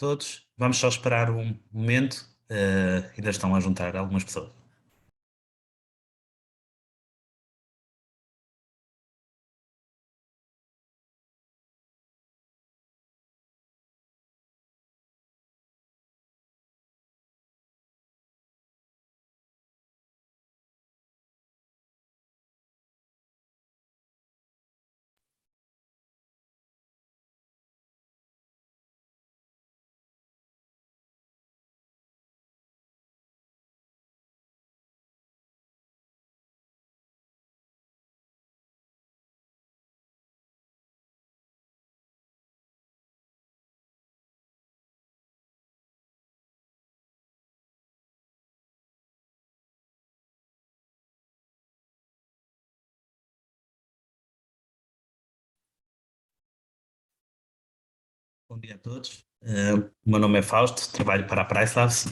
todos. Vamos só esperar um momento, ainda estão a juntar algumas pessoas. Bom dia a todos. O meu nome é Fausto, trabalho para a PriceLabs.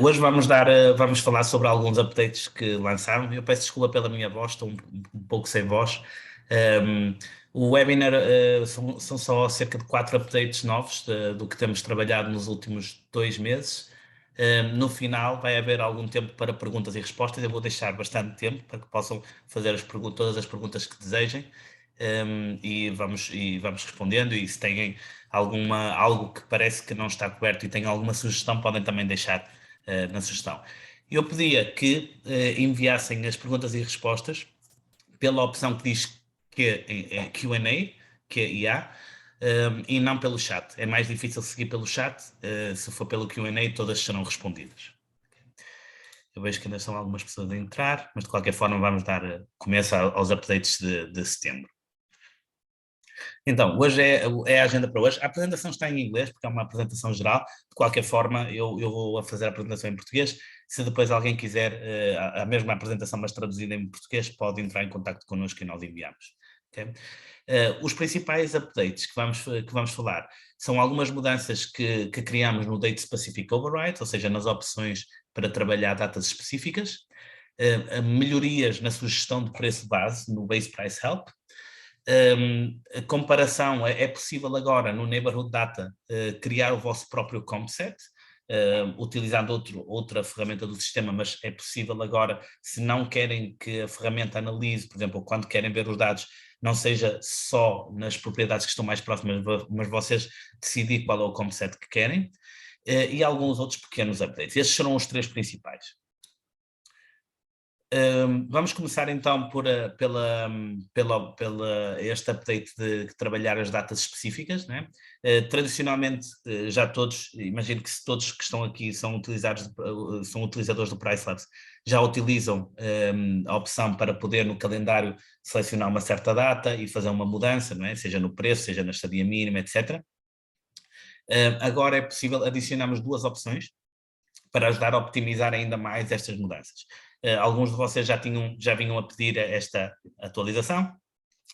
Hoje vamos falar sobre alguns updates que lançaram. Eu peço desculpa pela minha voz, estou um pouco sem voz. Um, o webinar são só cerca de 4 updates novos do que temos trabalhado nos últimos 2 meses. No final vai haver algum tempo para perguntas e respostas. Eu vou deixar bastante tempo para que possam fazer todas as perguntas que desejem. E vamos respondendo, e se têm algo que parece que não está coberto e têm alguma sugestão, podem também deixar na sugestão. Eu pedia que enviassem as perguntas e respostas pela opção que diz que é Q&A, que é IA, e não pelo chat. É mais difícil seguir pelo chat. Se for pelo Q&A, todas serão respondidas. Eu vejo que ainda são algumas pessoas a entrar, mas de qualquer forma vamos dar começo aos updates de setembro. Então, hoje é a agenda para hoje. A apresentação está em inglês, porque é uma apresentação geral. De qualquer forma, eu vou fazer a apresentação em português. Se depois alguém quiser a mesma apresentação, mas traduzida em português, pode entrar em contato connosco e nós enviamos. Okay? Os principais updates que vamos falar são algumas mudanças que criamos no Date Specific Override, ou seja, nas opções para trabalhar datas específicas, melhorias na sugestão de preço base no Base Price Help. A comparação é possível agora no Neighborhood Data criar o vosso próprio comp set, utilizando outra ferramenta do sistema, mas é possível agora, se não querem que a ferramenta analise, por exemplo, quando querem ver os dados, não seja só nas propriedades que estão mais próximas, mas vocês decidir qual é o comp set que querem, e alguns outros pequenos updates. Estes serão os 3 principais. Vamos começar então pela este update de trabalhar as datas específicas, né? Tradicionalmente, já todos, imagino que se todos que estão aqui são utilizadores do PriceLabs, já utilizam a opção para poder no calendário selecionar uma certa data e fazer uma mudança, não é? Seja no preço, seja na estadia mínima, etc. Agora é possível adicionarmos 2 opções para ajudar a optimizar ainda mais estas mudanças. Alguns de vocês já vinham a pedir esta atualização,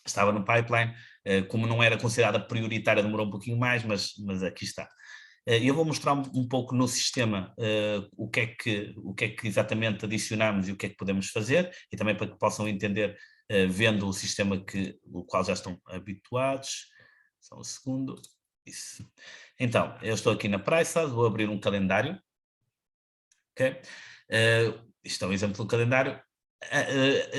estava no pipeline, como não era considerada prioritária, demorou um pouquinho mais, mas aqui está. Eu vou mostrar um pouco no sistema o que é que exatamente adicionamos e o que é que podemos fazer, e também para que possam entender, vendo o sistema o qual já estão habituados. Só um segundo. Isso. Então, eu estou aqui na PriceLabs, vou abrir um calendário. Okay? Isto é um exemplo do calendário.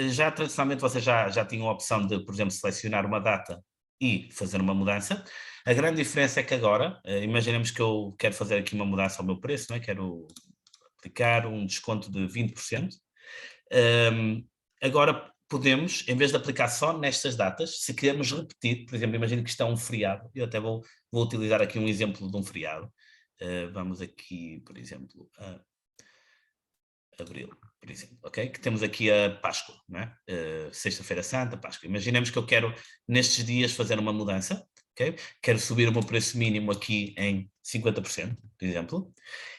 Já tradicionalmente vocês já tinham a opção de, por exemplo, selecionar uma data e fazer uma mudança. A grande diferença é que agora, imaginemos que eu quero fazer aqui uma mudança ao meu preço, não é? Quero aplicar um desconto de 20%. Agora podemos, em vez de aplicar só nestas datas, se queremos repetir, por exemplo, imagino que isto é um feriado, eu até vou utilizar aqui um exemplo de um feriado. Vamos aqui, por exemplo, abril, por exemplo, ok? Que temos aqui a Páscoa, não é? Sexta-feira Santa, Páscoa. Imaginemos que eu quero, nestes dias, fazer uma mudança, ok? Quero subir o meu preço mínimo aqui em 50%, por exemplo,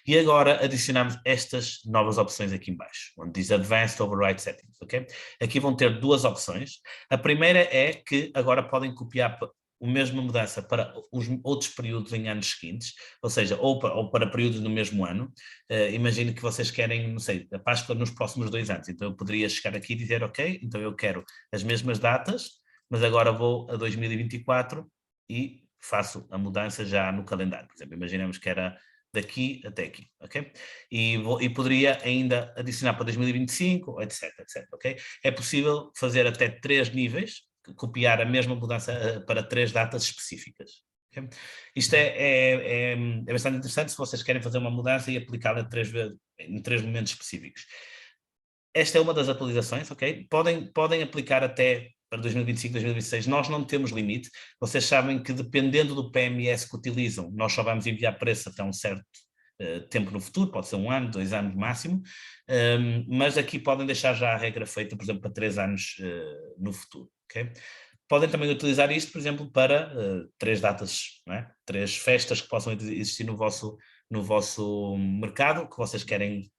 e agora adicionamos estas novas opções aqui em baixo, onde diz Advanced Override Settings, ok? Aqui vão ter 2 opções. A primeira é que agora podem copiar a mesma mudança para os outros períodos em anos seguintes, ou seja, ou para períodos no mesmo ano. Imagino que vocês querem, não sei, a Páscoa nos próximos 2 anos, então eu poderia chegar aqui e dizer, ok, então eu quero as mesmas datas, mas agora vou a 2024 e faço a mudança já no calendário. Por exemplo, imaginemos que era daqui até aqui, ok? E poderia ainda adicionar para 2025, etc, etc, ok? É possível fazer até 3 níveis, copiar a mesma mudança para 3 datas específicas. Okay? Isto é bastante interessante se vocês querem fazer uma mudança e aplicá-la em 3 momentos específicos. Esta é uma das atualizações, ok? Podem aplicar até para 2025, 2026, nós não temos limite. Vocês sabem que dependendo do PMS que utilizam, nós só vamos enviar preço até um certo tempo no futuro, pode ser 1 ano, 2 anos máximo, mas aqui podem deixar já a regra feita, por exemplo, para 3 anos no futuro, ok? Podem também utilizar isto, por exemplo, para 3 datas, não é? 3 festas que possam existir no vosso mercado, que vocês querem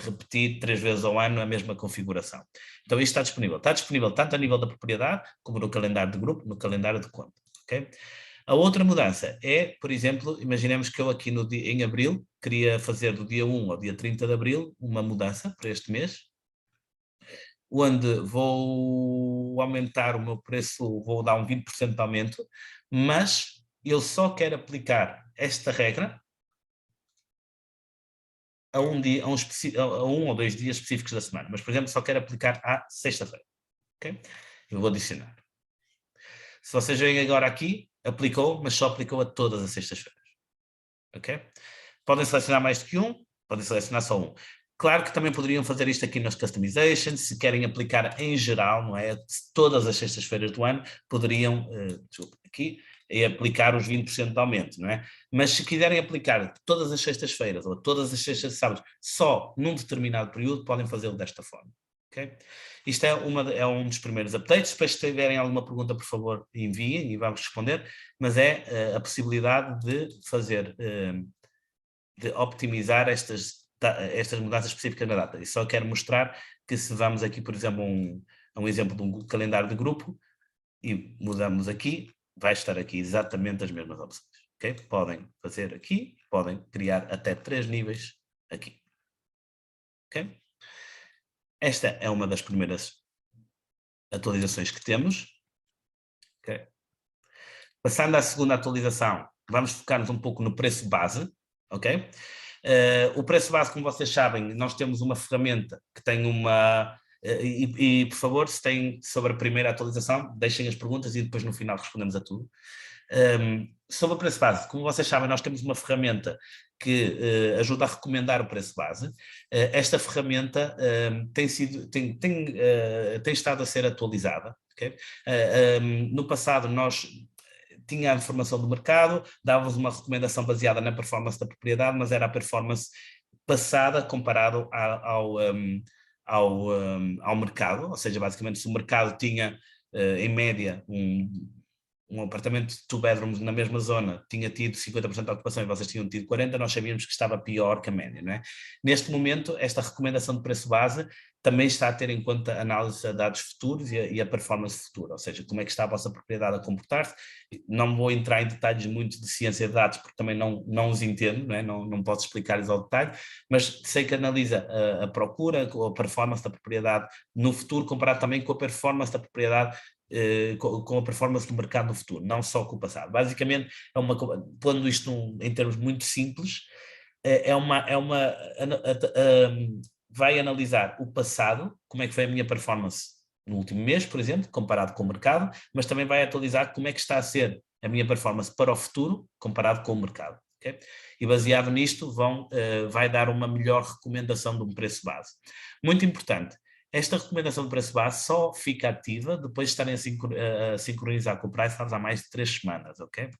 repetir 3 vezes ao ano a mesma configuração. Então isto está disponível. Está disponível tanto a nível da propriedade, como no calendário de grupo, no calendário de conta. Okay? A outra mudança é, por exemplo, imaginemos que eu aqui em abril queria fazer do dia 1 ao dia 30 de abril uma mudança para este mês, onde vou aumentar o meu preço, vou dar um 20% de aumento, mas eu só quero aplicar esta regra a um ou 2 dias específicos da semana, mas, por exemplo, só quero aplicar à sexta-feira. Okay? Eu vou adicionar. Se vocês veem agora aqui, aplicou, mas só aplicou a todas as sextas-feiras. Ok? Podem selecionar mais do que um, podem selecionar só um. Claro que também poderiam fazer isto aqui nas customizations, se querem aplicar em geral, não é? Todas as sextas-feiras do ano, poderiam, aqui, aplicar os 20% de aumento, não é? Mas se quiserem aplicar todas as sextas-feiras ou todas as sextas de sábados só num determinado período, podem fazê-lo desta forma. Okay? Isto é um dos primeiros updates. Depois, se tiverem alguma pergunta, por favor, enviem e vamos responder. Mas é a possibilidade de fazer, de optimizar estas mudanças específicas na data. E só quero mostrar que se vamos aqui, por exemplo, a um exemplo de um calendário de grupo e mudamos aqui, vai estar aqui exatamente as mesmas opções. Okay? Podem fazer aqui, podem criar até 3 níveis aqui. Ok? Esta é uma das primeiras atualizações que temos. Okay. Passando à segunda atualização, vamos focar-nos um pouco no preço base, ok? O preço base, como vocês sabem, nós temos uma ferramenta que tem uma... por favor, se têm sobre a primeira atualização, deixem as perguntas e depois no final respondemos a tudo. Sobre o preço base, como vocês sabem, nós temos uma ferramenta que ajuda a recomendar o preço base. Esta ferramenta tem estado a ser atualizada. Okay? No passado nós tinha a informação do mercado, dávamos uma recomendação baseada na performance da propriedade, mas era a performance passada comparado ao mercado, ou seja, basicamente se o mercado tinha em média um apartamento de 2 bedrooms na mesma zona tinha tido 50% de ocupação e vocês tinham tido 40%, nós sabíamos que estava pior que a média, não é? Neste momento, esta recomendação de preço base também está a ter em conta a análise de dados futuros e a performance futura, ou seja, como é que está a vossa propriedade a comportar-se. Não vou entrar em detalhes muito de ciência de dados, porque também não os entendo, não é? Não posso explicar-lhes ao detalhe, mas sei que analisa a procura, a performance da propriedade no futuro, comparado também com a performance da propriedade com a performance do mercado no futuro, não só com o passado. Basicamente, pondo isto em termos muito simples, vai analisar o passado, como é que foi a minha performance no último mês, por exemplo, comparado com o mercado, mas também vai atualizar como é que está a ser a minha performance para o futuro, comparado com o mercado. Okay? E baseado nisto, vai dar uma melhor recomendação de um preço base. Muito importante, esta recomendação de preço base só fica ativa depois de estarem a sincronizar com o Price há mais de 3 semanas, ok?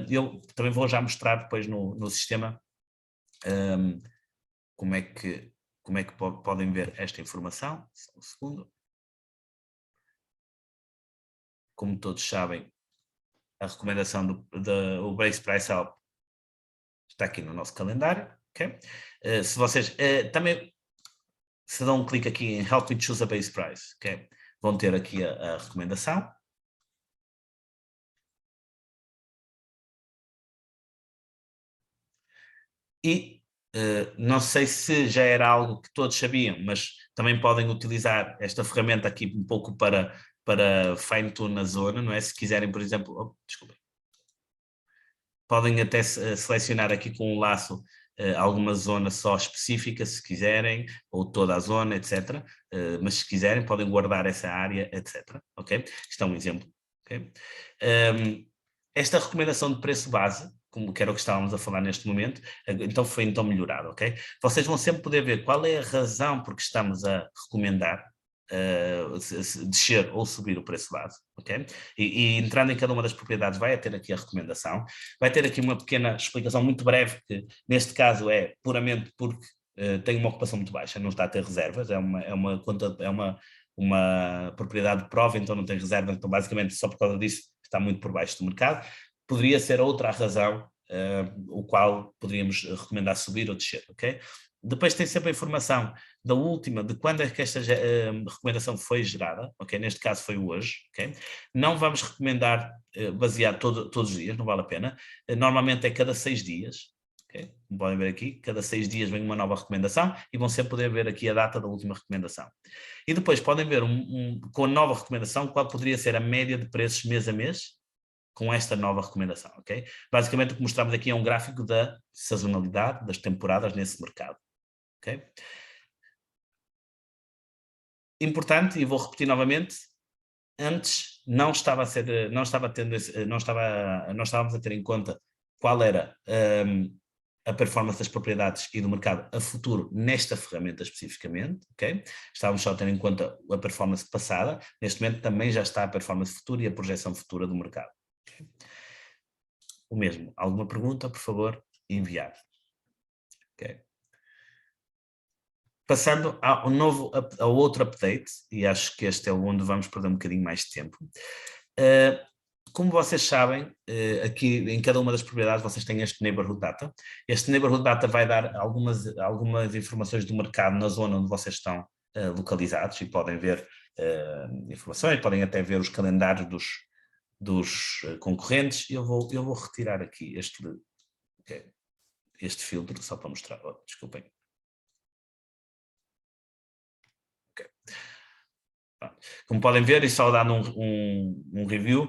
Eu também vou já mostrar depois no sistema como é que podem ver esta informação. Só um segundo. Como todos sabem, a recomendação do Base Price Help está aqui no nosso calendário, ok? Se vocês também... Se dão um clique aqui em Help me choose a base price, okay? Vão ter aqui a recomendação. E não sei se já era algo que todos sabiam, mas também podem utilizar esta ferramenta aqui um pouco para fine-tune a zona, não é? Se quiserem, por exemplo... desculpem. podem até selecionar aqui com um laço alguma zona só específica, se quiserem, ou toda a zona, etc. Mas se quiserem, podem guardar essa área, etc. Ok? Isto é um exemplo. Okay? Esta recomendação de preço base, como que era o que estávamos a falar neste momento, então foi melhorado, ok? Vocês vão sempre poder ver qual é a razão por que estamos a recomendar descer ou subir o preço base, ok? E entrando em cada uma das propriedades vai ter aqui a recomendação, vai ter aqui uma pequena explicação muito breve, que neste caso é puramente porque tem uma ocupação muito baixa, não está a ter reservas, é uma conta, é uma propriedade de prova, então não tem reservas, então basicamente só por causa disso está muito por baixo do mercado. Poderia ser outra a razão o qual poderíamos recomendar subir ou descer, ok? Depois tem sempre a informação da última, de quando é que esta recomendação foi gerada, ok? Neste caso foi hoje, ok? Não vamos recomendar basear todos os dias, não vale a pena. Normalmente é cada 6 dias, ok? Como podem ver aqui, cada 6 dias vem uma nova recomendação e vão sempre poder ver aqui a data da última recomendação. E depois podem ver com a nova recomendação qual poderia ser a média de preços mês a mês com esta nova recomendação, ok? Basicamente o que mostramos aqui é um gráfico da sazonalidade das temporadas nesse mercado. Okay? Importante, e vou repetir novamente, antes não estávamos a ter em conta qual era a performance das propriedades e do mercado a futuro nesta ferramenta especificamente, ok? Estávamos só a ter em conta a performance passada, neste momento também já está a performance futura e a projeção futura do mercado. Okay? O mesmo, alguma pergunta, por favor, enviar. Ok. Passando ao outro update, e acho que este é onde vamos perder um bocadinho mais de tempo. Como vocês sabem, aqui em cada uma das propriedades vocês têm este Neighborhood Data. Este Neighborhood Data vai dar algumas informações do mercado na zona onde vocês estão localizados e podem ver informações, podem até ver os calendários dos concorrentes. Eu vou retirar aqui este filtro só para mostrar. Desculpem. Como podem ver, e só dando um review,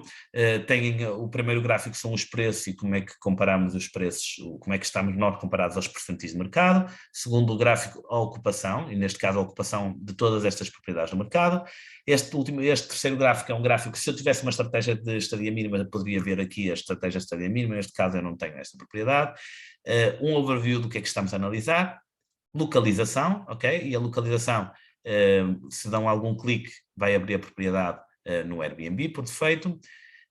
tem o primeiro gráfico são os preços e como é que comparamos os preços, como é que estamos nós comparados aos percentis de mercado. Segundo gráfico, a ocupação, e neste caso a ocupação de todas estas propriedades do mercado. Este terceiro gráfico é um gráfico, se eu tivesse uma estratégia de estadia mínima, eu poderia ver aqui a estratégia de estadia mínima, neste caso eu não tenho esta propriedade. Um overview do que é que estamos a analisar. Localização, ok? E a localização, se dão algum clique, vai abrir a propriedade no Airbnb por defeito.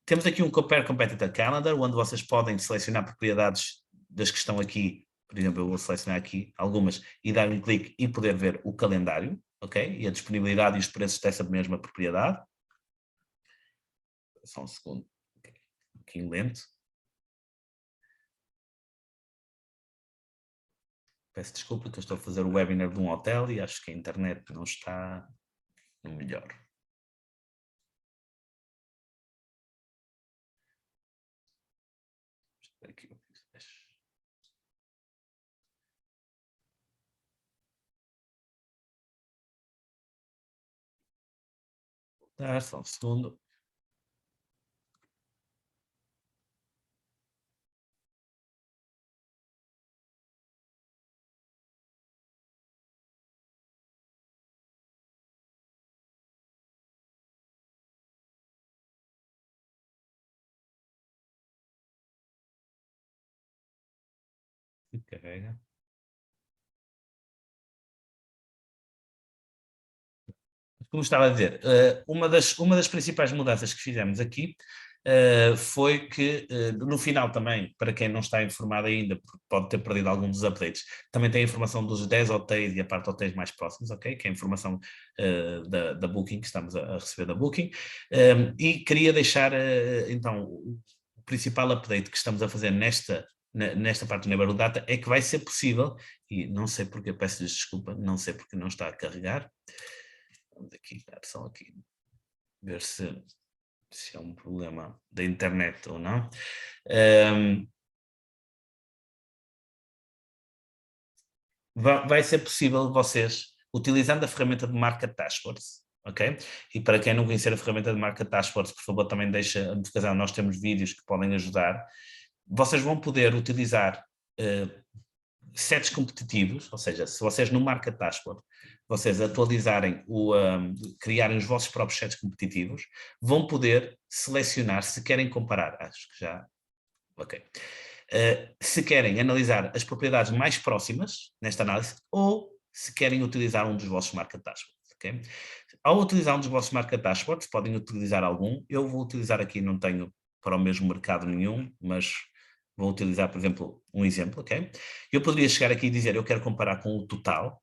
Temos aqui um Compare Competitor Calendar, onde vocês podem selecionar propriedades das que estão aqui. Por exemplo, eu vou selecionar aqui algumas e dar um clique e poder ver o calendário, ok? E a disponibilidade e os preços dessa mesma propriedade. Só um segundo, um pouquinho lento. Peço desculpa que eu estou a fazer o webinar de um hotel e acho que a internet não está no melhor. Aqui. Só um segundo. Carrega. Como estava a dizer, uma das principais mudanças que fizemos aqui foi que, no final também, para quem não está informado ainda, pode ter perdido algum dos updates, também tem a informação dos 10 hotéis e a parte de hotéis mais próximos, ok? Que é a informação da Booking, que estamos a receber da Booking. E queria deixar, então, o principal update que estamos a fazer nesta parte do Neighborhood Data é que vai ser possível, e não sei porque, peço-lhes desculpa, não sei porque não está a carregar. Vamos aqui, só aqui, ver se é um problema da internet ou não. Vai ser possível vocês, utilizando a ferramenta de Market Dashboards, ok? E para quem não conhecer a ferramenta de Market Dashboards, por favor, também deixa a notificação, nós temos vídeos que podem ajudar. vocês vão poder utilizar sets competitivos, ou seja, se vocês no Market Dashboard, vocês atualizarem, criarem os vossos próprios sets competitivos, vão poder selecionar se querem comparar, acho que já, ok, se querem analisar as propriedades mais próximas nesta análise ou se querem utilizar um dos vossos Market Dashboards, ok? Ao utilizar um dos vossos Market Dashboards, podem utilizar algum, eu vou utilizar aqui, não tenho para o mesmo mercado nenhum, mas vou utilizar, por exemplo, um exemplo, ok? Eu poderia chegar aqui e dizer, eu quero comparar com o total,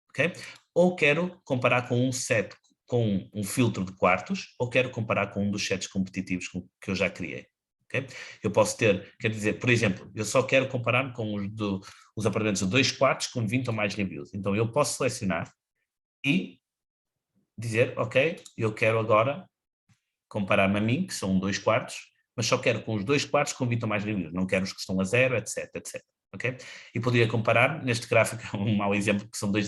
ok? Ou quero comparar com um set, com um filtro de quartos, ou quero comparar com um dos sets competitivos que eu já criei, ok? Eu posso ter, quer dizer, por exemplo, eu só quero comparar com os apartamentos de 2 quartos com 20 ou mais reviews. Então eu posso selecionar e dizer, ok, eu quero agora comparar-me a mim, que são 2 quartos, mas só quero com os 2 quartos com 20 ou mais reviews, não quero os que estão a 0, etc, etc. Okay? E poderia comparar, neste gráfico é um mau exemplo, que são dois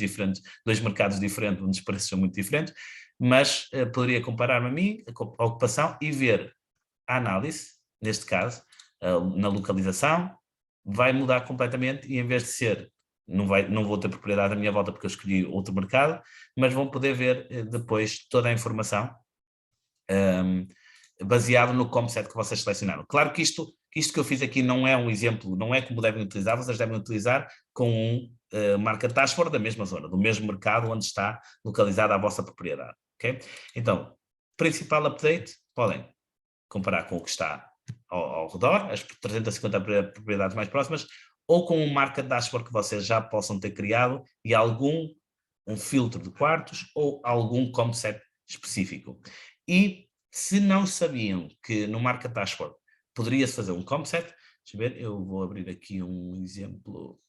mercados diferentes, onde os preços são muito diferentes, mas poderia comparar-me a mim, a ocupação, e ver a análise, neste caso, na localização, vai mudar completamente e em vez de ser, não vou ter propriedade à minha volta porque eu escolhi outro mercado, mas vão poder ver depois toda a informação baseado no comset que vocês selecionaram. Claro que isto que eu fiz aqui não é um exemplo, não é como devem utilizar, vocês devem utilizar com um Market Dashboard da mesma zona, do mesmo mercado onde está localizada a vossa propriedade. Okay? Então, principal update, podem comparar com o que está ao redor, as 350 propriedades mais próximas, ou com um Market Dashboard que vocês já possam ter criado e um filtro de quartos ou algum comset específico. E se não sabiam que no Market Dashboard poderia-se fazer um comset, deixa eu ver, eu vou abrir aqui um exemplo.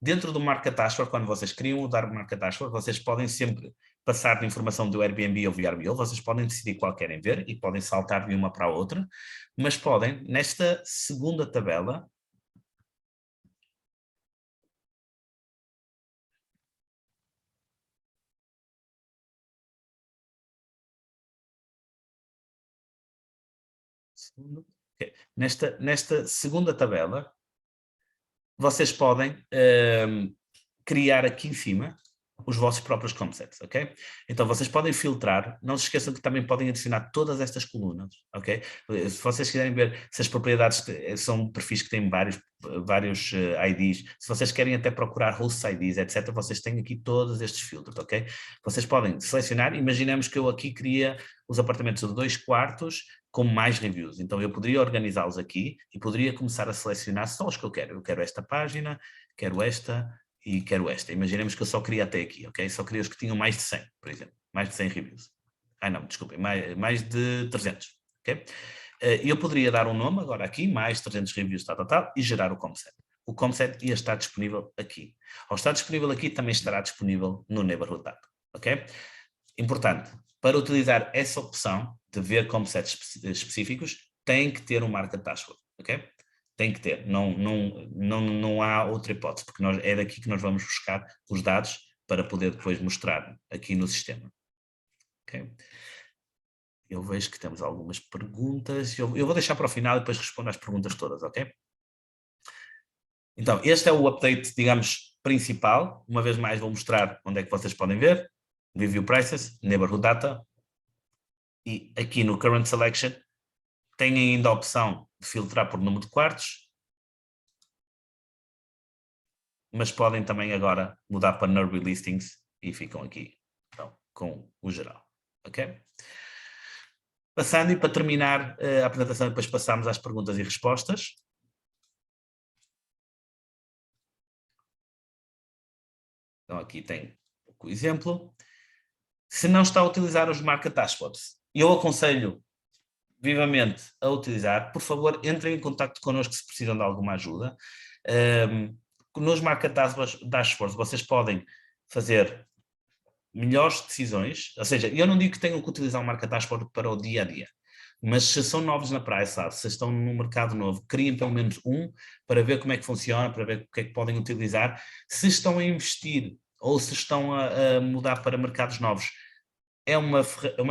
Dentro do Market Dashboard, quando vocês criam o Market Dashboard, vocês podem sempre passar de informação do Airbnb ou VRBO, vocês podem decidir qual querem ver e podem saltar de uma para a outra, mas podem, nesta segunda tabela, okay. Nesta segunda tabela, vocês podem criar aqui em cima os vossos próprios concepts, ok? Então vocês podem filtrar, não se esqueçam que também podem adicionar todas estas colunas, ok? Se vocês quiserem ver se as propriedades são perfis que têm vários IDs, se vocês querem até procurar host IDs, etc, vocês têm aqui todos estes filtros, ok? Vocês podem selecionar, imaginemos que eu aqui queria os apartamentos de 2 quartos com mais reviews, então eu poderia organizá-los aqui e poderia começar a selecionar só os que eu quero esta página, quero esta, e quero esta. Imaginemos que eu só queria até aqui, ok? Só queria os que tinham mais de 100, por exemplo. Mais de 100 reviews. Não, desculpem, mais de 300, ok? E eu poderia dar um nome agora aqui, mais 300 reviews, tal, e gerar o comset. O comset ia estar disponível aqui. Ao estar disponível aqui, também estará disponível no Neighborhood Data, ok? Importante, para utilizar essa opção de ver comsets específicos, tem que ter um Market Dashboard, ok? Tem que ter, não há outra hipótese, porque é daqui que nós vamos buscar os dados para poder depois mostrar aqui no sistema. Okay? Eu vejo que temos algumas perguntas, eu vou deixar para o final e depois respondo às perguntas todas, ok? Então, este é o update, digamos, principal. Uma vez mais vou mostrar onde é que vocês podem ver. Review Prices, Neighborhood Data, e aqui no Current Selection tem ainda a opção de filtrar por número de quartos, mas podem também agora mudar para Neighborhood Listings e ficam aqui então, com o geral, ok? Passando e para terminar a apresentação, depois passamos às perguntas e respostas. Então aqui tem o exemplo. Se não está a utilizar os Market Dashboards, eu aconselho vivamente a utilizar, por favor, entrem em contato connosco se precisam de alguma ajuda. Nos Market Dashboards vocês podem fazer melhores decisões, ou seja, eu não digo que tenham que utilizar um Market Dashboard para o dia a dia, mas se são novos na praia, sabe, se estão num mercado novo, criem pelo menos um para ver como é que funciona, para ver o que é que podem utilizar. Se estão a investir ou se estão a mudar para mercados novos, é uma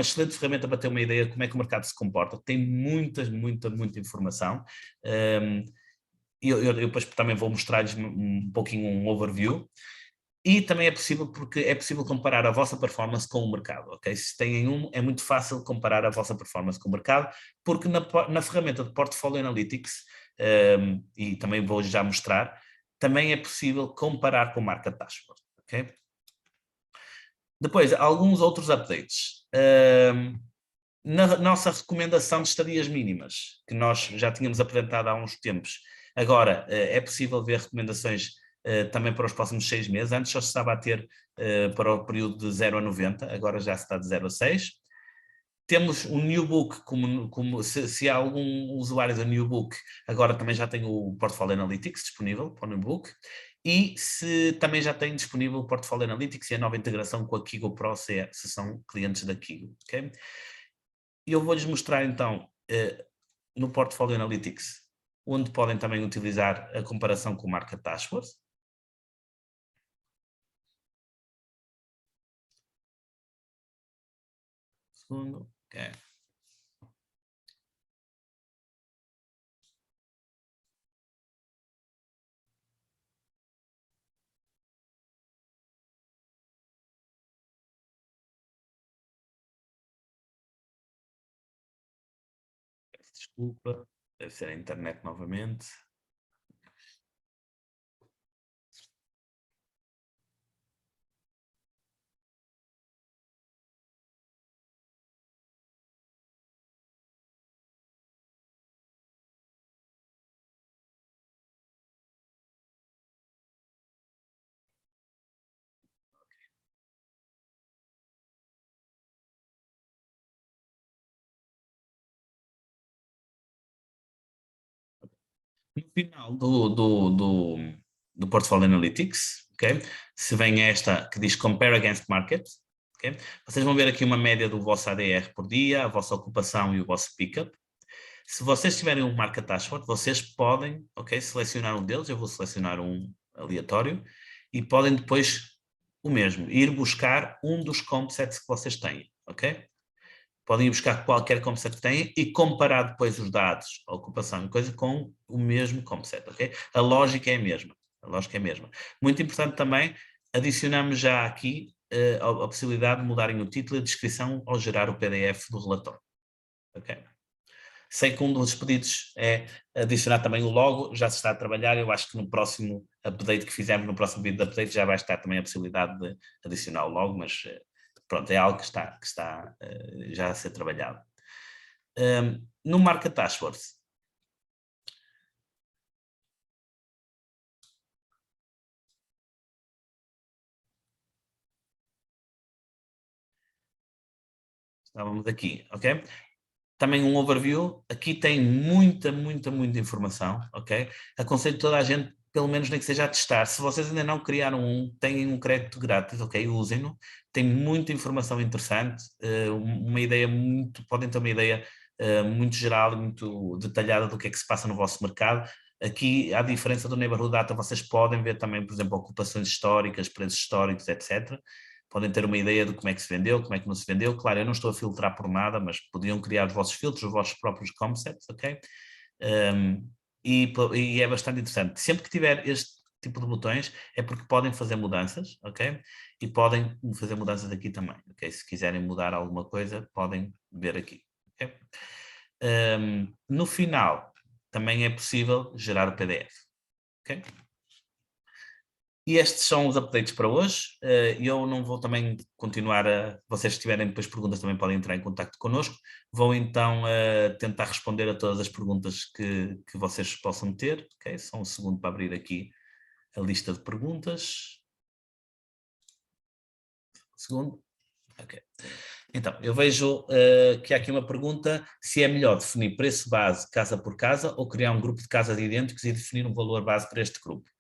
excelente ferramenta para ter uma ideia de como é que o mercado se comporta. Tem muita informação. Eu depois também vou mostrar-lhes um pouquinho um overview. E também é possível porque é possível comparar a vossa performance com o mercado, ok? Se têm é muito fácil comparar a vossa performance com o mercado, porque na ferramenta de Portfolio Analytics, e também vou já mostrar, também é possível comparar com o Market Dashboard, ok? Depois, alguns outros updates. Na nossa recomendação de estadias mínimas, que nós já tínhamos apresentado há uns tempos, agora é possível ver recomendações também para os próximos 6 meses. Antes só se estava a ter para o período de 0 a 90, agora já se está de 0 a 6. Temos o New Book, se há algum usuário do New Book, agora também já tem o Portfolio Analytics disponível para o New Book. E se também já tem disponível o Portfolio Analytics e a nova integração com a Kigo Pro, se são clientes da Kigo. Okay? E eu vou-lhes mostrar então no Portfolio Analytics, onde podem também utilizar a comparação com o Market Dashboard. Segundo, ok. Desculpa, deve ser a internet novamente. No final do Portfolio Analytics, okay, se vem esta que diz Compare Against Market, okay, vocês vão ver aqui uma média do vosso ADR por dia, a vossa ocupação e o vosso pickup. Se vocês tiverem um Market Dashboard, vocês podem, ok, selecionar um deles, eu vou selecionar um aleatório, e podem depois o mesmo, ir buscar um dos comp sets que vocês têm, ok? Podem ir buscar qualquer comp-set que têm e comparar depois os dados, a ocupação e coisa com o mesmo comp-set, ok? A lógica é a mesma. A lógica é a mesma. Muito importante também, adicionamos já aqui a possibilidade de mudarem o título e a descrição ao gerar o PDF do relatório, ok? Sei que um dos pedidos é adicionar também o logo, já se está a trabalhar, eu acho que no próximo update que fizermos, no próximo vídeo de update, já vai estar também a possibilidade de adicionar o logo, mas pronto, é algo que está já a ser trabalhado. No Market Dashboard, estávamos aqui, ok? Também um overview, aqui tem muita informação, ok? Aconselho toda a gente, pelo menos nem que seja a testar. Se vocês ainda não criaram têm um crédito grátis, ok? Usem-no. Tem muita informação interessante, uma ideia podem ter uma ideia muito geral e muito detalhada do que é que se passa no vosso mercado. Aqui, à diferença do Neighborhood Data, vocês podem ver também, por exemplo, ocupações históricas, preços históricos, etc. Podem ter uma ideia de como é que se vendeu, como é que não se vendeu. Claro, eu não estou a filtrar por nada, mas podiam criar os vossos filtros, os vossos próprios concepts, ok? E é bastante interessante. Sempre que tiver este tipo de botões, é porque podem fazer mudanças, ok? E podem fazer mudanças aqui também, ok? Se quiserem mudar alguma coisa, podem ver aqui, ok? No final, também é possível gerar o PDF, ok? E estes são os updates para hoje. Eu não vou também continuar vocês se tiverem depois perguntas também podem entrar em contato connosco. Vou então tentar responder a todas as perguntas que vocês possam ter. Okay? Só um segundo para abrir aqui a lista de perguntas. Um segundo. Ok. Então, eu vejo que há aqui uma pergunta, se é melhor definir preço base casa por casa ou criar um grupo de casas idênticos e definir um valor base para este grupo.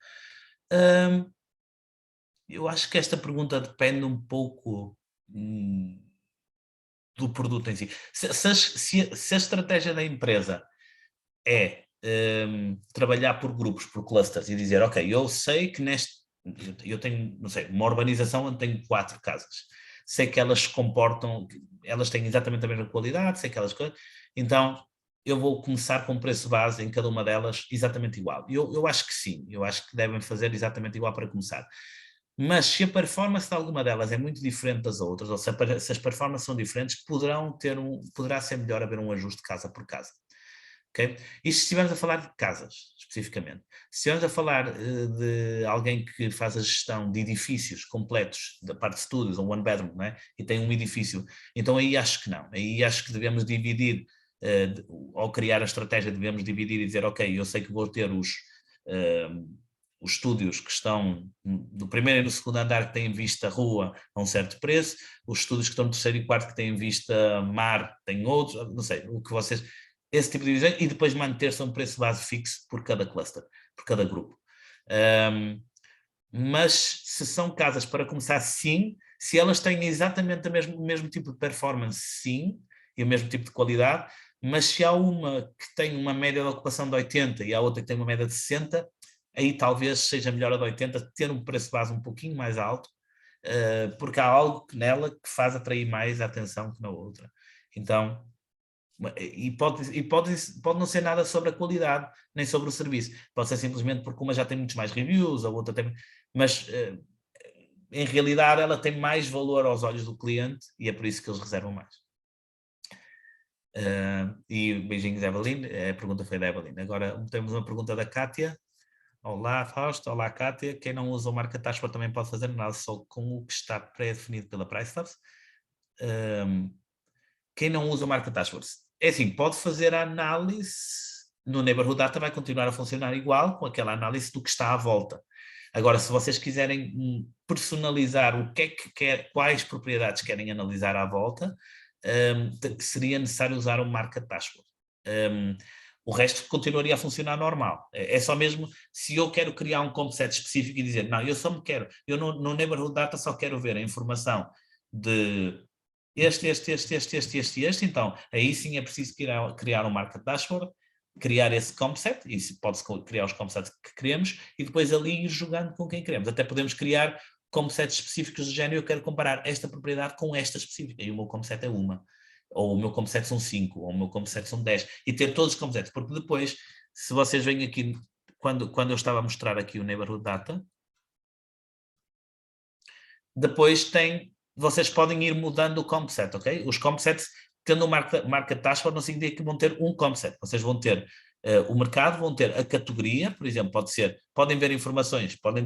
Eu acho que esta pergunta depende um pouco do produto em si. Se a estratégia da empresa é trabalhar por grupos, por clusters e dizer, ok, eu sei que eu tenho, não sei, uma urbanização onde tenho 4 casas. sei que elas se comportam, elas têm exatamente a mesma qualidade, sei que elas... Então, eu vou começar com um preço base em cada uma delas exatamente igual. Eu acho que sim, eu acho que devem fazer exatamente igual para começar. Mas se a performance de alguma delas é muito diferente das outras, ou se as performances são diferentes, poderá ser melhor haver um ajuste casa por casa. Okay? E se estivermos a falar de casas, especificamente, se estivermos a falar de alguém que faz a gestão de edifícios completos, da parte de estúdios, ou one bedroom, não é? E tem um edifício, então aí acho que não, aí acho que devemos dividir, ao criar a estratégia devemos dividir e dizer, ok, eu sei que vou ter os estúdios que estão no primeiro e no segundo andar que têm vista rua a um certo preço, os estúdios que estão no terceiro e quarto que têm vista mar têm outros, não sei, o que vocês... Esse tipo de divisão, e depois manter-se um preço base fixo por cada cluster, por cada grupo. Mas se são casas para começar, sim, se elas têm exatamente o mesmo tipo de performance, sim, e o mesmo tipo de qualidade, mas se há uma que tem uma média de ocupação de 80 e há outra que tem uma média de 60, aí talvez seja melhor a de 80 ter um preço base um pouquinho mais alto, porque há algo nela que faz atrair mais a atenção que na outra. Então, e pode não ser nada sobre a qualidade, nem sobre o serviço. Pode ser simplesmente porque uma já tem muitos mais reviews, a outra tem... Mas, em realidade, ela tem mais valor aos olhos do cliente e é por isso que eles reservam mais. E beijinhos, Evelyn. A pergunta foi da Evelyn. Agora temos uma pergunta da Kátia. Olá, Fausto. Olá, Kátia. Quem não usa o Market Dashboard também pode fazer análise só com o que está pré-definido pela Pricelabs. Quem não usa o Market Dashboard, é assim, pode fazer a análise no Neighborhood Data, vai continuar a funcionar igual com aquela análise do que está à volta. Agora, se vocês quiserem personalizar o que é que quer, quais propriedades querem analisar à volta, seria necessário usar o Market Dashboard. O resto continuaria a funcionar normal. É só mesmo se eu quero criar um comp set específico e dizer, não, eu só me quero, eu no Neighborhood Data só quero ver a informação de este, então aí sim é preciso criar um Market Dashboard, criar esse comp set, e pode-se criar os comp sets que queremos, e depois ali ir jogando com quem queremos. Até podemos criar comp sets específicos do género, eu quero comparar esta propriedade com esta específica, e o meu comp set é uma, ou o meu comp set são 5, ou o meu comp set são 10, e ter todos os comp sets, porque depois, se vocês veem aqui, quando eu estava a mostrar aqui o Neighborhood Data, depois vocês podem ir mudando o comp set, ok? Os comp sets, tendo um market dashboard, não significa que vão ter um comp set. Vocês vão ter o mercado, vão ter a categoria, por exemplo, podem ver informações, podem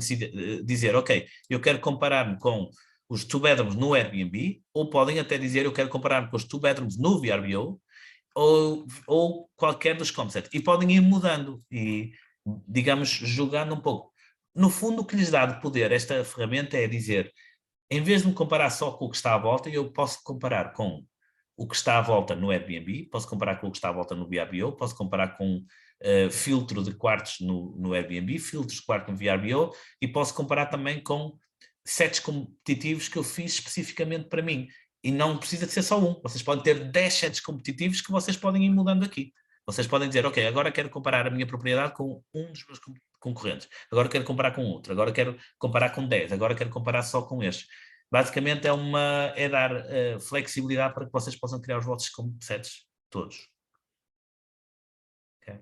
dizer, ok, eu quero comparar-me com os 2 bedrooms no Airbnb, ou podem até dizer, eu quero comparar-me com os 2 bedrooms no VRBO, ou qualquer dos comp sets. E podem ir mudando e, digamos, jogando um pouco. No fundo, o que lhes dá de poder esta ferramenta é dizer, em vez de me comparar só com o que está à volta, eu posso comparar com o que está à volta no Airbnb, posso comparar com o que está à volta no VRBO, posso comparar com filtro de quartos no Airbnb, filtros de quarto no VRBO, e posso comparar também com sets competitivos que eu fiz especificamente para mim. E não precisa de ser só um. Vocês podem ter 10 sets competitivos que vocês podem ir mudando aqui. Vocês podem dizer, ok, agora quero comparar a minha propriedade com um dos meus concorrentes, agora quero comparar com outro, agora quero comparar com 10, agora quero comparar só com estes. Basicamente é dar flexibilidade para que vocês possam criar os vossos sets todos. Okay.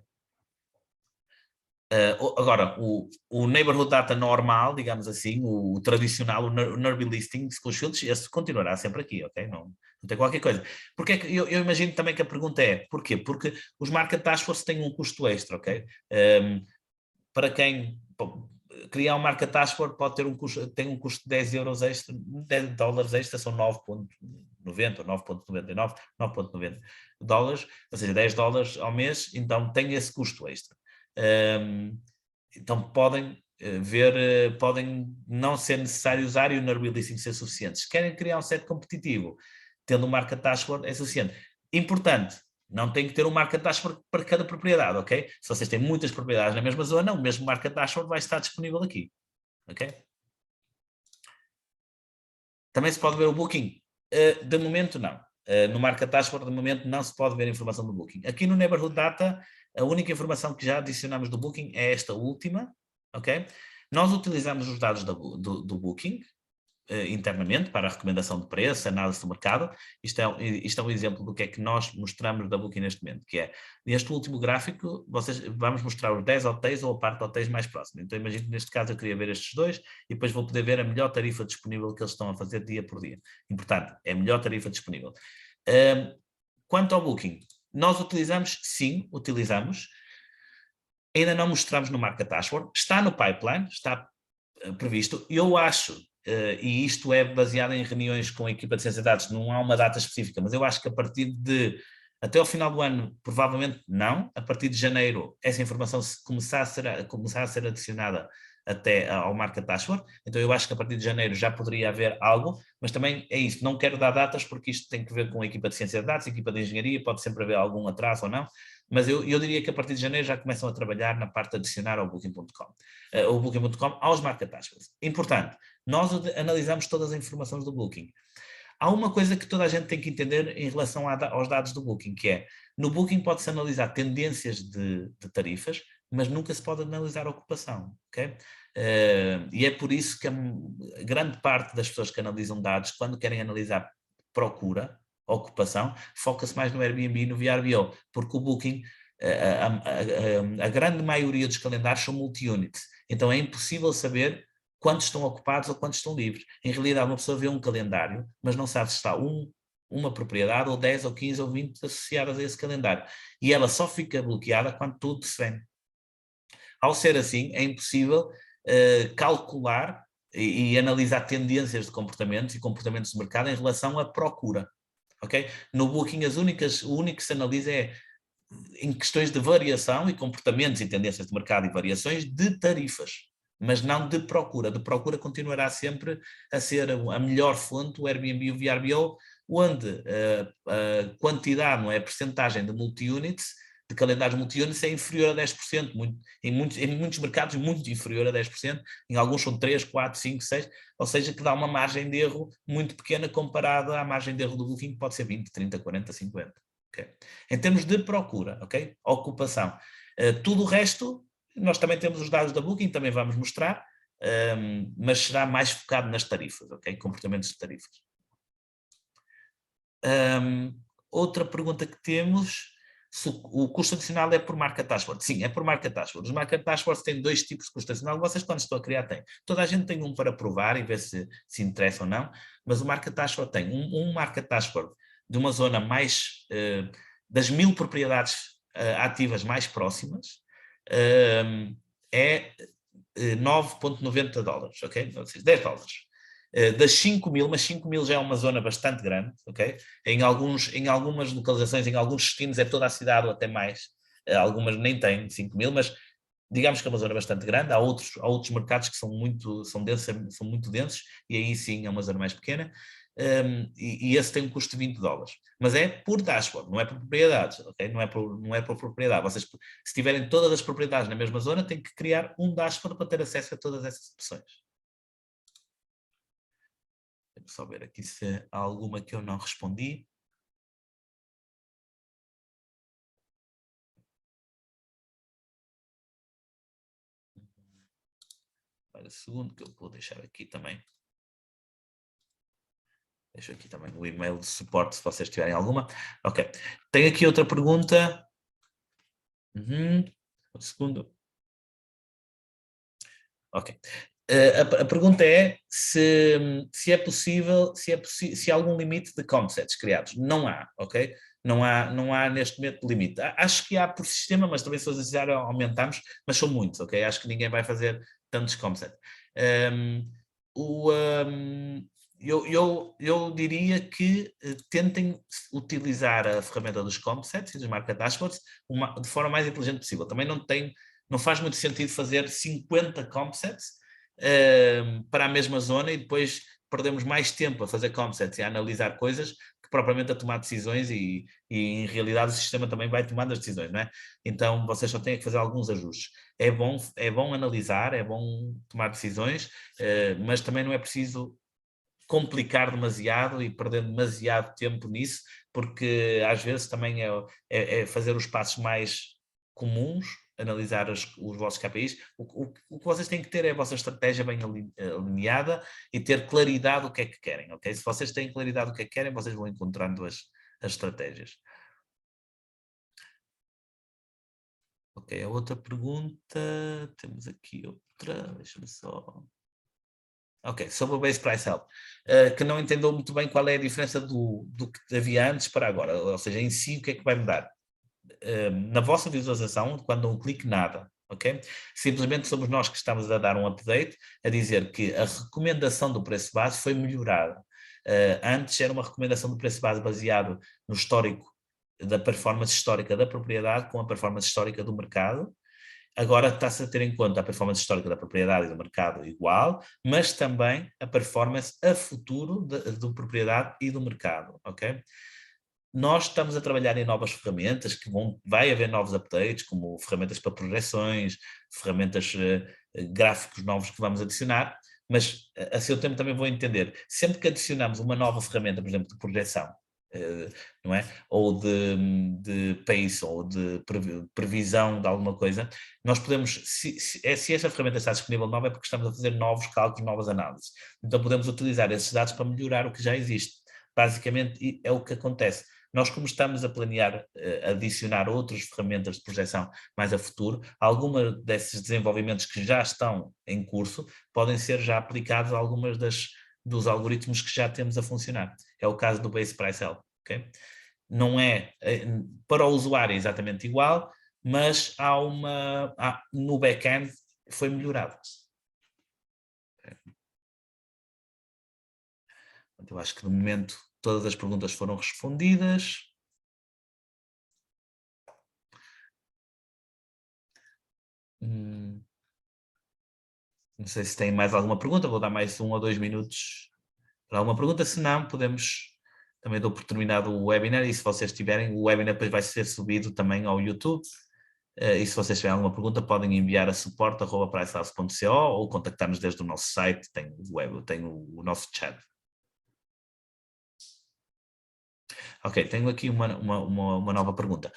Agora, o Neighborhood Data normal, digamos assim, o tradicional, o NURBY Listing com os filtros, esse continuará sempre aqui, ok? Não tem qualquer coisa. Porque é que eu imagino também que a pergunta é, porquê? Porque os Market Dashboards têm um custo extra, ok? Para quem criar um Market Dashboard pode ter tem um custo de 10 euros extra, 10 dólares extra, são 9,90 ou 9,99, 9,90 dólares, ou seja, 10 dólares ao mês, então tem esse custo extra. Então podem podem não ser necessário usar e o NURBY Listing ser suficiente. Se querem criar um set competitivo, tendo um Market Dashboard é suficiente. Importante, não tem que ter um Market Dashboard para cada propriedade, ok? Se vocês têm muitas propriedades na mesma zona, o mesmo Market Dashboard vai estar disponível aqui, ok? Também se pode ver o Booking. De momento, não. No Market Dashboard, de momento, não se pode ver a informação do Booking. Aqui no Neighborhood Data, a única informação que já adicionamos do Booking é esta última, ok? Nós utilizamos os dados do Booking, internamente para a recomendação de preço, análise do mercado. Isto é um exemplo do que é que nós mostramos da Booking neste momento, que é, neste último gráfico, vamos mostrar os 10 hotéis ou a parte de hotéis mais próxima. Então imagino que neste caso eu queria ver estes dois e depois vou poder ver a melhor tarifa disponível que eles estão a fazer dia por dia. Importante, é a melhor tarifa disponível. Quanto ao Booking, nós utilizamos, sim, utilizamos. Ainda não mostramos no Market Dashboard, está no pipeline, está previsto. Eu acho, e isto é baseado em reuniões com a equipa de ciência de dados, não há uma data específica, mas eu acho que a partir de, até ao final do ano, provavelmente não, a partir de janeiro, essa informação começar a ser adicionada até ao Market Dashboard, então eu acho que a partir de janeiro já poderia haver algo, mas também é isso, não quero dar datas porque isto tem que ver com a equipa de ciência de dados, a equipa de engenharia, pode sempre haver algum atraso ou não, mas eu diria que a partir de janeiro já começam a trabalhar na parte de adicionar ao Booking.com, o Booking.com aos Market Dashboards. Importante, nós analisamos todas as informações do Booking. Há uma coisa que toda a gente tem que entender em relação aos dados do Booking, que é, no Booking pode-se analisar tendências de tarifas, mas nunca se pode analisar a ocupação, ok? E é por isso que a grande parte das pessoas que analisam dados, quando querem analisar procura, ocupação, foca-se mais no Airbnb e no VRBO, porque o Booking, a grande maioria dos calendários são multi-units, então é impossível saber quantos estão ocupados ou quantos estão livres. Em realidade, uma pessoa vê um calendário, mas não sabe se está uma propriedade, ou 10, ou 15, ou 20 associadas a esse calendário. E ela só fica bloqueada quando tudo se vende. Ao ser assim, é impossível calcular e analisar tendências de comportamentos e comportamentos de mercado em relação à procura. Okay? No Booking, o único que se analisa é em questões de variação e comportamentos e tendências de mercado e variações de tarifas, mas não de procura. De procura continuará sempre a ser a melhor fonte, o Airbnb e o VRBO, onde a quantidade, não é, a percentagem de multi-units, de calendários multi-units é inferior a 10%, em muitos mercados muito inferior a 10%, em alguns são 3, 4, 5, 6, ou seja, que dá uma margem de erro muito pequena comparada à margem de erro do Booking, que pode ser 20, 30, 40, 50. Okay. Em termos de procura, ok? Ocupação. Tudo o resto, nós também temos os dados da Booking, também vamos mostrar, mas será mais focado nas tarifas, ok? Comportamentos de tarifas. Outra pergunta que temos, se o custo adicional é por market dashboard. Sim, é por market dashboard. Os market dashboards têm dois tipos de custo adicional, vocês quando estão a criar têm. Toda a gente tem um para provar e ver se interessa ou não, mas o market dashboard tem um market dashboard de uma zona mais, das 1000 propriedades ativas mais próximas, é $9,90, ok? Ou seja, $10. Das 5.000, mas 5.000 já é uma zona bastante grande, ok? Em algumas localizações, em alguns destinos é toda a cidade ou até mais, algumas nem têm 5.000, mas digamos que é uma zona bastante grande. Há outros mercados que são muito densos e aí sim é uma zona mais pequena. E esse tem um custo de $20, mas é por dashboard, não é por propriedades, ok? Não é por propriedade. Vocês, se tiverem todas as propriedades na mesma zona, têm que criar um dashboard para ter acesso a todas essas opções. Vou só ver aqui se há alguma que eu não respondi. Para segundo, que eu vou deixar aqui também. Deixo aqui também o e-mail de suporte se vocês tiverem alguma. Ok. Tem aqui outra pergunta. Um segundo. Ok. A pergunta é se é possível, se há algum limite de concepts criados. Não há, ok? Não há neste momento limite. Acho que há por sistema, mas também se vocês necessário aumentamos, mas são muitos, ok? Acho que ninguém vai fazer tantos concepts. Eu diria que tentem utilizar a ferramenta dos concepts e dos market dashboards de forma mais inteligente possível. Também não faz muito sentido fazer 50 concepts para a mesma zona e depois perdemos mais tempo a fazer concepts e a analisar coisas que propriamente a tomar decisões e em realidade o sistema também vai tomando as decisões, não é? Então vocês só têm que fazer alguns ajustes. É bom analisar, é bom tomar decisões, mas também não é preciso complicar demasiado e perder demasiado tempo nisso, porque às vezes também é fazer os passos mais comuns analisar os vossos KPIs, o que vocês têm que ter é a vossa estratégia bem alinhada e ter claridade do que é que querem, ok? Se vocês têm claridade do que é que querem, vocês vão encontrando as estratégias. Ok, a outra pergunta, temos aqui outra, deixa-me só... Ok, sobre o Base Price Help, que não entendeu muito bem qual é a diferença do que havia antes para agora, ou seja, em si o que é que vai mudar. Na vossa visualização, quando dão um clique, nada, ok? Simplesmente somos nós que estamos a dar um update, a dizer que a recomendação do preço base foi melhorada. Antes era uma recomendação do preço base baseado no histórico da performance histórica da propriedade com a performance histórica do mercado. Agora está-se a ter em conta a performance histórica da propriedade e do mercado igual, mas também a performance a futuro da propriedade e do mercado, ok? Nós estamos a trabalhar em novas ferramentas, vai haver novos updates, como ferramentas para projeções, ferramentas, gráficos novos que vamos adicionar, mas a seu tempo também vou entender, sempre que adicionamos uma nova ferramenta, por exemplo, de projeção, não é? Ou de pace, ou de previsão de alguma coisa, nós podemos, se essa ferramenta está disponível nova é porque estamos a fazer novos cálculos, novas análises. Então podemos utilizar esses dados para melhorar o que já existe. Basicamente é o que acontece. Nós, como estamos a planear adicionar outras ferramentas de projeção mais a futuro, alguns desses desenvolvimentos que já estão em curso podem ser já aplicados a algumas dos algoritmos que já temos a funcionar. É o caso do Base Price Help. Okay? Não é para o usuário exatamente igual, mas no back-end foi melhorado. Eu acho que no momento todas as perguntas foram respondidas. Não sei se tem mais alguma pergunta, vou dar mais 1 ou 2 minutos para alguma pergunta, se não, podemos, também dou por terminado o webinar, e se vocês tiverem, o webinar depois vai ser subido também ao YouTube, e se vocês tiverem alguma pergunta podem enviar a suporte@pricehouse.co ou contactar-nos desde o nosso site, tem o nosso chat. Ok, tenho aqui uma nova pergunta.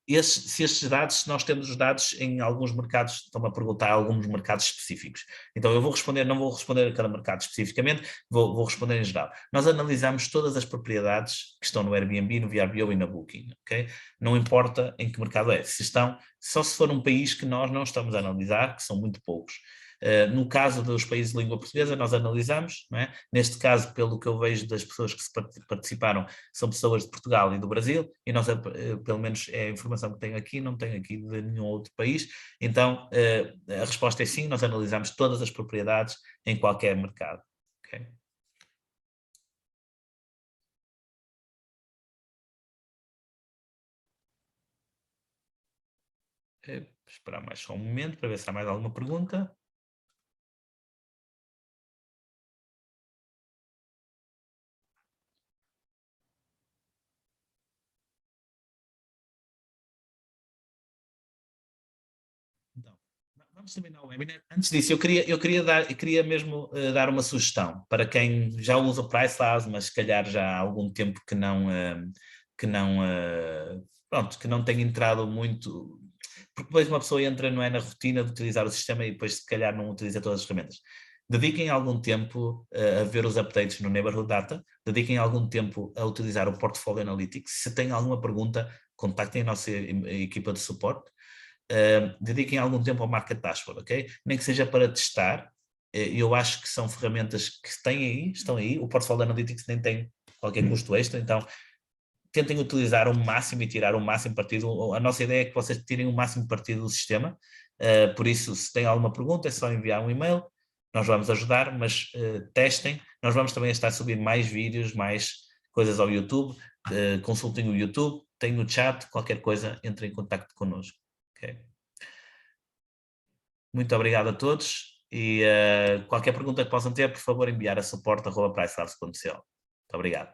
Se estes dados, se nós temos os dados em alguns mercados, estão-me a perguntar alguns mercados específicos. Então eu vou responder, não vou responder a cada mercado especificamente, vou responder em geral. Nós analisamos todas as propriedades que estão no Airbnb, no VRBO e na Booking, ok? Não importa em que mercado é, se estão, só se for um país que nós não estamos a analisar, que são muito poucos. No caso dos países de língua portuguesa, nós analisamos, não é? Neste caso, pelo que eu vejo das pessoas que participaram, são pessoas de Portugal e do Brasil, e nós, pelo menos é a informação que tenho aqui, não tenho aqui de nenhum outro país, então a resposta é sim, nós analisamos todas as propriedades em qualquer mercado. Okay? Esperar mais só um momento para ver se há mais alguma pergunta. Então, vamos terminar o webinar. Antes disso, eu queria mesmo dar uma sugestão para quem já usa o PriceLabs, mas se calhar já há algum tempo que não tem entrado muito, porque depois uma pessoa entra, não é, na rotina de utilizar o sistema e depois se calhar não utiliza todas as ferramentas. Dediquem algum tempo a ver os updates no Neighborhood Data, dediquem algum tempo a utilizar o Portfolio Analytics. Se têm alguma pergunta, contactem a nossa equipa de suporte. Dediquem algum tempo ao Market Dashboard, ok? Nem que seja para testar. Eu acho que são ferramentas que estão aí. O Portfolio Analytics nem tem qualquer custo extra, então tentem utilizar o máximo e tirar o máximo partido. A nossa ideia é que vocês tirem o máximo partido do sistema, por isso, se têm alguma pergunta, é só enviar um e-mail, nós vamos ajudar, mas testem. Nós vamos também estar a subir mais vídeos, mais coisas ao YouTube, consultem o YouTube, tem o chat, qualquer coisa, entrem em contato connosco. Okay? Muito obrigado a todos e qualquer pergunta que possam ter, por favor, enviar a suporte@pricelabs.co. Muito obrigado.